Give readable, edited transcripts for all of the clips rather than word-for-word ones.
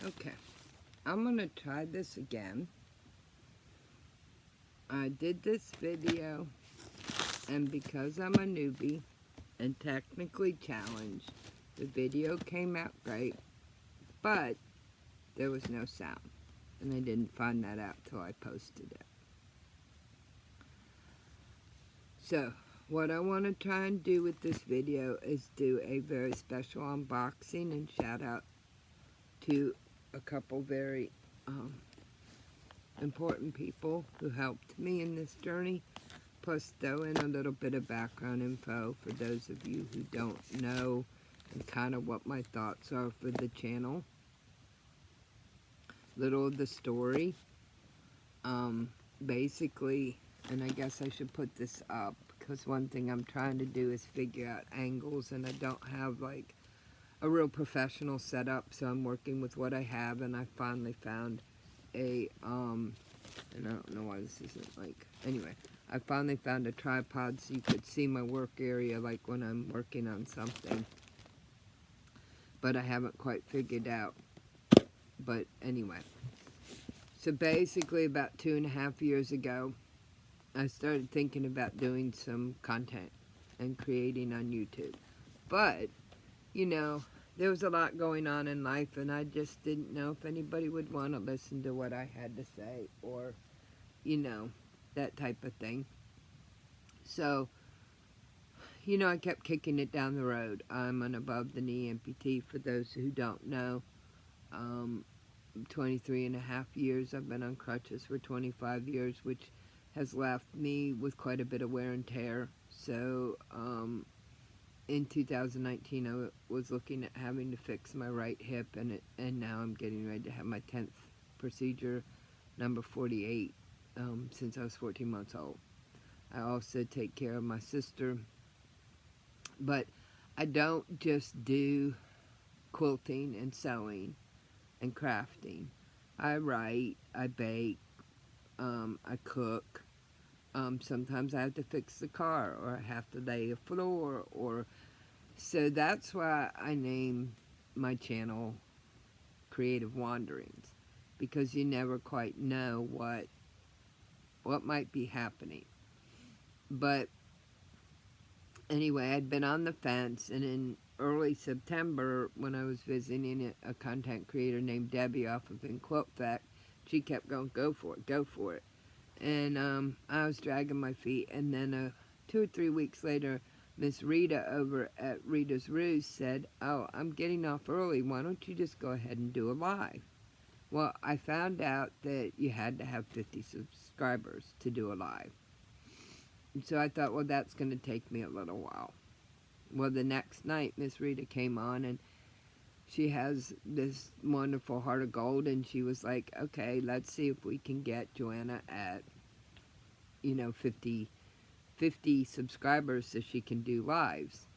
Okay, I'm gonna try this again. I did this video, and because I'm a newbie and technically challenged, the video came out great, but there was no sound, and I didn't find that out till I posted it. So, what I want to try and do with this video is do a very special unboxing and shout out to a couple very important people who helped me in this journey, plus throw in a little bit of background info for those of you who don't know and kind of what my thoughts are for the channel. Little of the story. Basically, and I guess I should put this up because one thing I'm trying to do is figure out angles, and I don't have like a real professional setup, so I'm working with what I have, and I finally found a and I don't know why this isn't like, anyway, I finally found a tripod so you could see my work area like when I'm working on something, but I haven't quite figured out. But anyway, so basically about 2.5 years ago, I started thinking about doing some content and creating on YouTube. But, you know, there was a lot going on in life, and I just didn't know if anybody would want to listen to what I had to say, or, you know, that type of thing. So, you know, I kept kicking it down the road. I'm an above-the-knee amputee, for those who don't know. 23.5 years. I've been on crutches for 25 years, which has left me with quite a bit of wear and tear. So, in 2019, I was looking at having to fix my right hip, and now I'm getting ready to have my 10th procedure, number 48, since I was 14 months old. I also take care of my sister, but I don't just do quilting and sewing and crafting. I write, I bake, I cook. Sometimes I have to fix the car, or I have to lay a floor, or so that's why I name my channel Creative Wanderings, because you never quite know what might be happening. But anyway, I'd been on the fence, and in early September, when I was visiting a content creator named Debbie off of Inquiltfect, she kept going, go for it, go for it. And I was dragging my feet, and then 2 or 3 weeks later, Miz Rita over at Rita's Roost said, oh, I'm getting off early, why don't you just go ahead and do a live? Well, I found out that you had to have 50 subscribers to do a live. And so I thought, well, that's going to take me a little while. Well, the next night, Miss Rita came on, and she has this wonderful heart of gold, and she was like, okay, let's see if we can get Joanna at, 50 subscribers so she can do lives.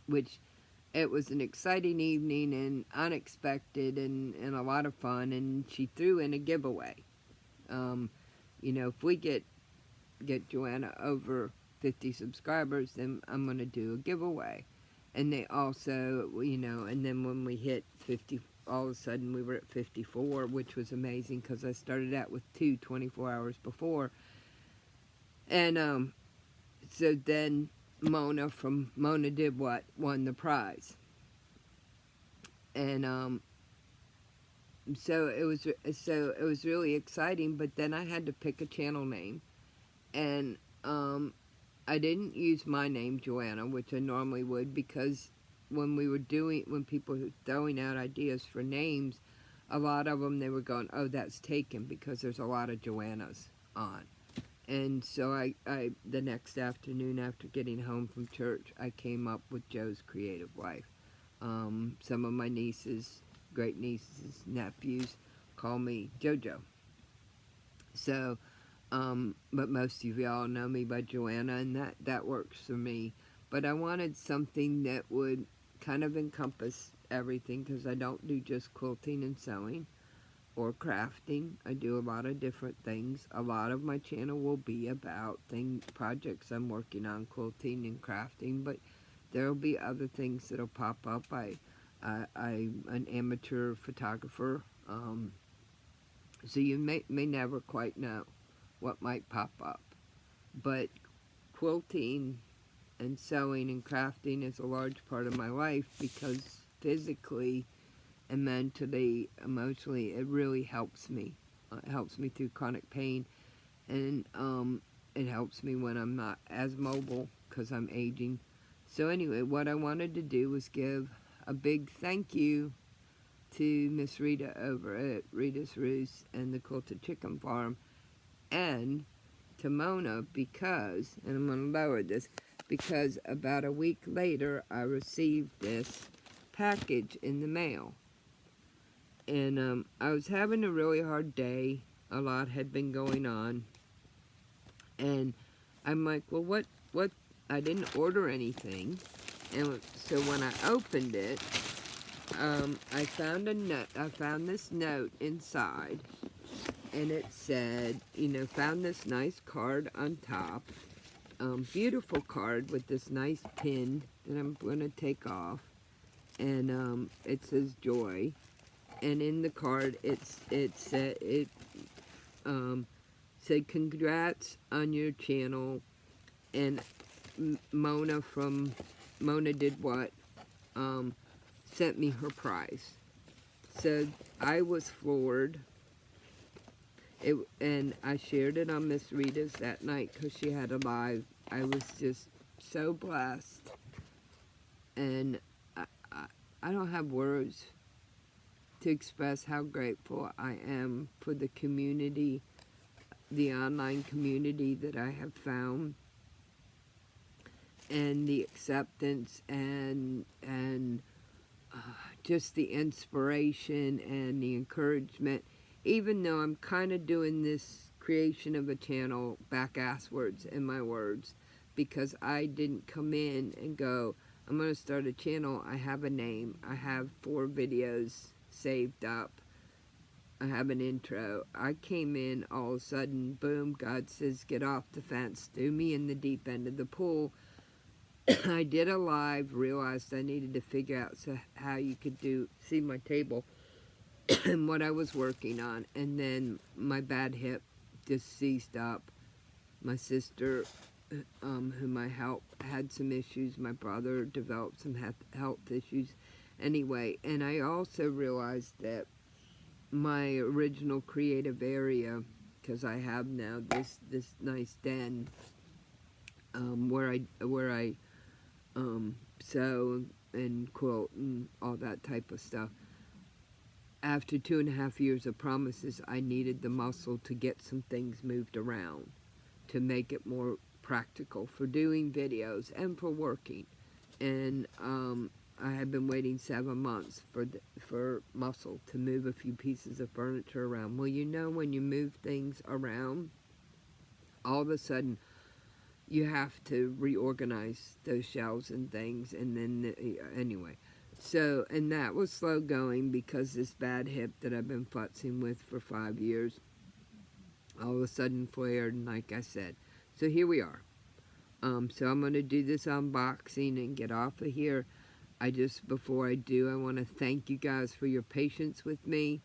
Which, it was an exciting evening and unexpected and a lot of fun, and she threw in a giveaway. If we get Joanna over 50 subscribers, then I'm going to do a giveaway. And they also, and then when we hit 50, all of a sudden we were at 54, which was amazing because I started out with 24 hours before. And so then Mona from Mona Did What won the prize. And so it was really exciting, but then I had to pick a channel name. And I didn't use my name, Joanna, which I normally would, because when people were throwing out ideas for names, a lot of them, they were going, oh, that's taken, because there's a lot of Joannas on. And so I the next afternoon after getting home from church, I came up with Joe's Creative Life. Some of my nieces, great nieces, nephews, call me JoJo. So, but most of y'all know me by Joanna, and that works for me. But I wanted something that would kind of encompass everything, because I don't do just quilting and sewing or crafting. I do a lot of different things. A lot of my channel will be about projects I'm working on, quilting and crafting, but there will be other things that'll pop up. I'm an amateur photographer, so you may never quite know what might pop up. But quilting and sewing and crafting is a large part of my life because physically and mentally, emotionally, it really helps me. It helps me through chronic pain, and it helps me when I'm not as mobile because I'm aging. So anyway, what I wanted to do was give a big thank you to Miss Rita over at Rita's Roost and the Quilted Chicken Farm, and to Mona because, and I'm going to lower this, because about a week later I received this package in the mail. And I was having a really hard day. A lot had been going on. And I'm like, well, what? I didn't order anything. And so when I opened it, I found a note. I found this note inside. And it said, found this nice card on top. Beautiful card with this nice pin that I'm going to take off. And it says joy. And in the card, it said congrats on your channel, and Mona from Mona Did What sent me her prize. So I was floored. And I shared it on Miss Rita's that night because she had a live. I was just so blessed, and I don't have words to express how grateful I am for the community, the online community that I have found, and the acceptance and just the inspiration and the encouragement. Even though I'm kind of doing this creation of a channel back-asswards in my words, because I didn't come in and go, I'm going to start a channel. I have a name. I have 4 videos saved up. I have an intro. I came in all of a sudden, boom, God says, get off the fence, threw me in the deep end of the pool. I did a live, realized I needed to figure out how you could see my table and what I was working on. And then my bad hip just seized up. My sister, whom I helped, had some issues. My brother developed some health issues. Anyway, and I also realized that my original creative area, because I have now this nice den where I sew and quilt and all that type of stuff. After 2.5 years of promises, I needed the muscle to get some things moved around to make it more practical for doing videos and for working. And I had been waiting 7 months for muscle to move a few pieces of furniture around. Well, when you move things around, all of a sudden you have to reorganize those shelves and things. And then, anyway. So, and that was slow going because this bad hip that I've been futzing with for 5 years all of a sudden flared, and like I said. So here we are. So I'm going to do this unboxing and get off of here. Before I do, I want to thank you guys for your patience with me.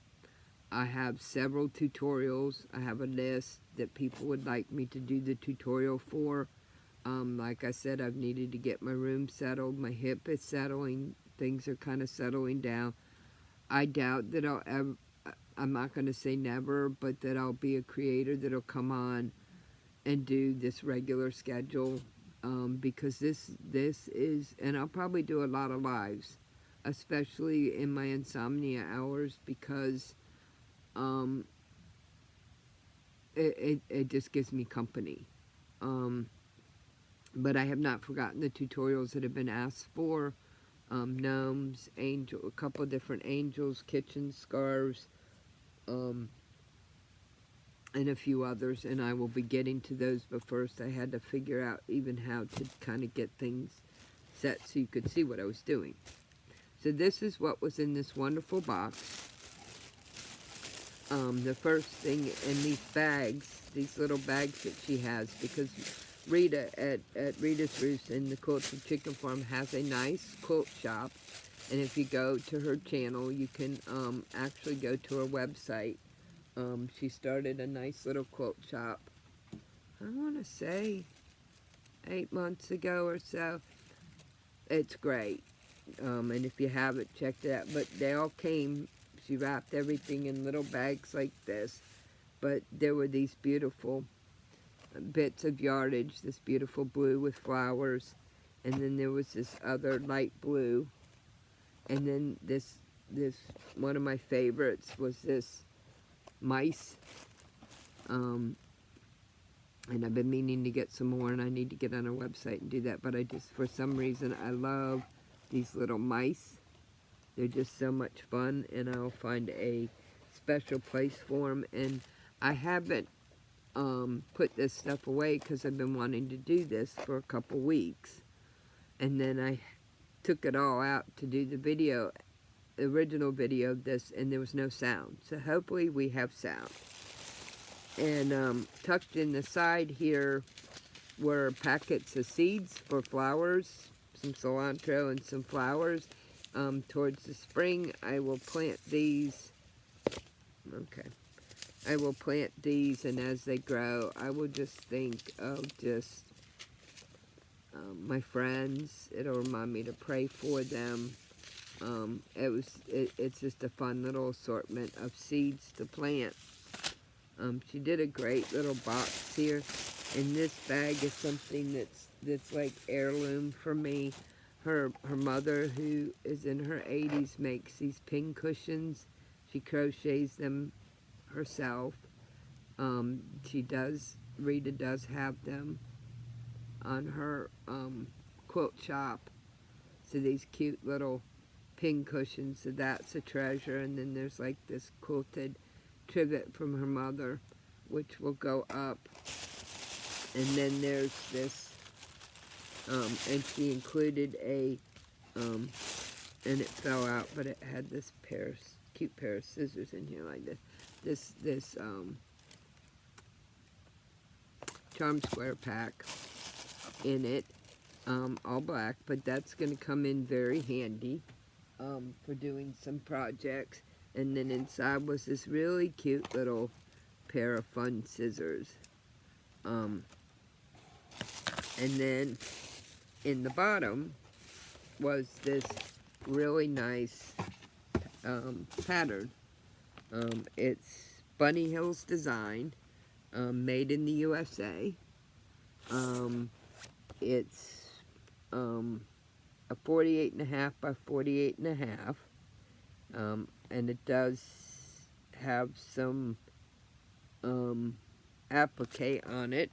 I have several tutorials. I have a list that people would like me to do the tutorial for. Like I said, I've needed to get my room settled. My hip is settling. Things are kind of settling down. I doubt that I'm not going to say never, but that I'll be a creator that'll come on and do this regular schedule. Because this is, and I'll probably do a lot of lives, especially in my insomnia hours, because it just gives me company. But I have not forgotten the tutorials that have been asked for. Gnomes, a couple of different angels, kitchen scarves, and a few others, and I will be getting to those, but first I had to figure out even how to kind of get things set so you could see what I was doing. So this is what was in this wonderful box. The first thing in these bags, these little bags that she has, because Rita at Rita's Roost in the Quilted Chicken Farm has a nice quilt shop, And if you go to her channel, you can actually go to her website. She started a nice little quilt shop, I want to say 8 months ago or so. It's great. And if you haven't checked it out, but they all came, she wrapped everything in little bags like this. But there were these beautiful bits of yardage, this beautiful blue with flowers. And then there was this other light blue. And then this one of my favorites was this mice. And I've been meaning to get some more, and I need to get on our website and do that. But I just, for some reason, I love these little mice. They're just so much fun, and I'll find a special place for them. And I haven't put this stuff away because I've been wanting to do this for a couple weeks. And then I took it all out to do the video, the original video of this, and there was no sound. So hopefully we have sound. And tucked in the side here were packets of seeds for flowers, some cilantro and some flowers. Towards the spring, I will plant these. Okay. I will plant these, and as they grow, I will just think of just my friends. It'll remind me to pray for them. It's just a fun little assortment of seeds to plant. She did a great little box here, and this bag is something that's like heirloom for me. Her mother, who is in her 80s, makes these pin cushions. She crochets them herself. Rita does have them on her quilt shop. So these cute little pin cushions, so that's a treasure. And then there's like this quilted trivet from her mother, which will go up. And then there's this, and she included a, and it fell out, but it had this cute pair of scissors in here like this. This charm square pack in it, all black, but that's going to come in very handy for doing some projects. And then inside was this really cute little pair of fun scissors. And then in the bottom was this really nice pattern. It's Bunny Hills design, made in the USA. It's a 48.5 by 48.5. And it does have some applique on it,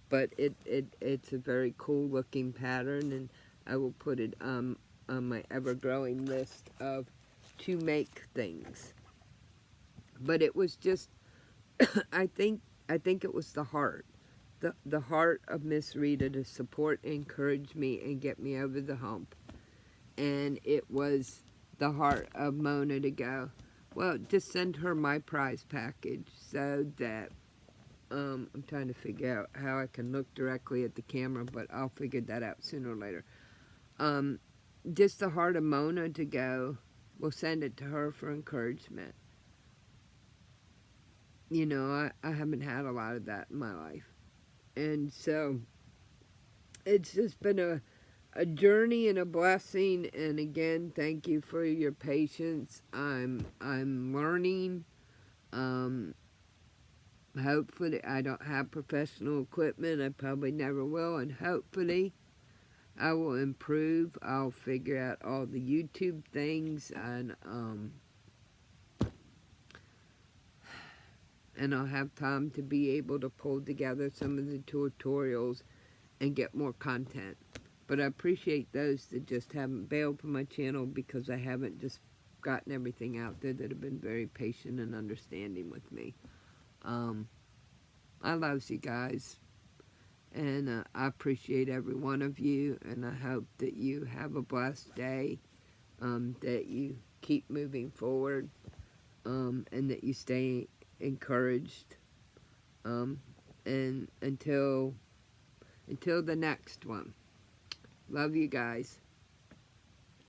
but it's a very cool looking pattern, and I will put it on my ever-growing list of to make things. But it was just, I think it was the heart of Miz Rita to support, encourage me, and get me over the hump. And it was the heart of Mona to go, well, just send her my prize package, so that I'm trying to figure out how I can look directly at the camera, but I'll figure that out sooner or later. Just the heart of Mona to go, we'll send it to her for encouragement. You know, I haven't had a lot of that in my life. And so it's just been a journey and a blessing. And again, thank you for your patience. I'm learning. Hopefully I don't have professional equipment. I probably never will, and hopefully I will improve. I'll figure out all the YouTube things, and I'll have time to be able to pull together some of the tutorials and get more content. But I appreciate those that just haven't bailed for my channel, because I haven't just gotten everything out there, that have been very patient and understanding with me. I love you guys, and I appreciate every one of you, and I hope that you have a blessed day, that you keep moving forward, and that you stay encouraged, and until the next one. Love you guys.